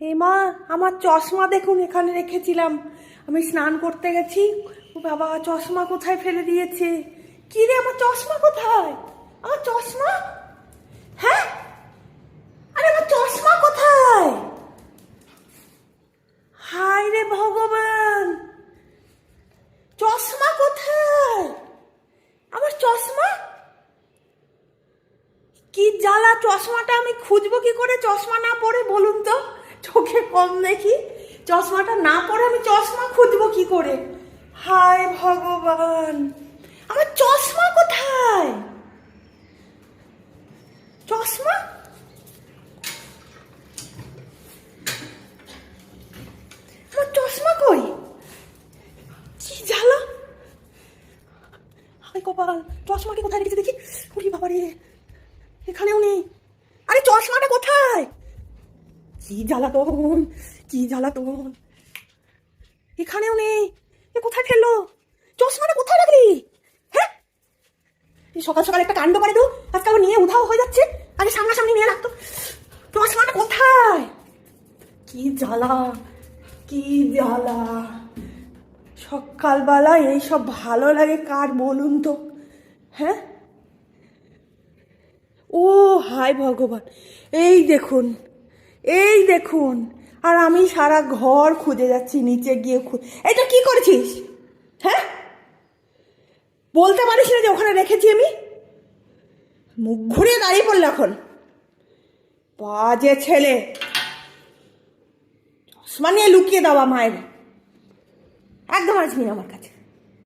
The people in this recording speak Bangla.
এই মা, আমার চশমা দেখুন এখানে রেখেছিলাম। আমি স্নান করতে গেছি, ও বাবা চশমা কোথায় ফেলে দিয়েছে। কি রে, আমার চশমা কোথায়? আমার চশমা, হ্যাঁ, আরে আমার চশমা কোথায়? হায় রে ভগবান, চশমা কোথায়? আমার চশমা, কি জ্বালা! চশমাটা আমি খুঁজবো কি করে চশমা না পরে, বলুন তো? চোখে কম দেখি, চশমাটা না পরে আমি চশমা খুঁজবো কি করে? হায় ভগবান, আমার চশমা কোথায়? চশমা, আমার চশমা কই? কি জ্বালা! হায় কপাল, চশমাকে কোথায় রেখেছি দেখি। ওরে বাবা রে, এখানেও নেই। আরে চশমাটা কোথায়? কি জ্বালাতন, কি জ্বালাতন! এখানেও নেই। এ কোথায় ফেললো? চশমাটা কোথায় রাখলি? হ্যাঁ, এই সকাল সকাল একটা কাণ্ড করে দো। আজকে আবার নিয়ে উধাও হয়ে যাচ্ছে। আগে সামনাসামনি নিয়ে রাখতো। চশমাটা কোথায়? কি জ্বালা, কি জ্বালা! সকালবেলা এইসব ভালো লাগে কার বলুন তো? হ্যাঁ, ও হায় ভগবান, এই দেখুন, এই দেখুন। আর আমি সারা ঘর খুঁজে যাচ্ছি, নিচে গিয়ে এইটা কি করেছিস? হ্যাঁ, বলতে পারিস না যে ওখানে রেখেছি আমি? মুখ ঘুরিয়ে দাঁড়িয়ে পড়লো এখন, বাজে ছেলে। চশমা নিয়ে লুকিয়ে দেওয়া মায়ের, একদম আসবি না আমার কাছে।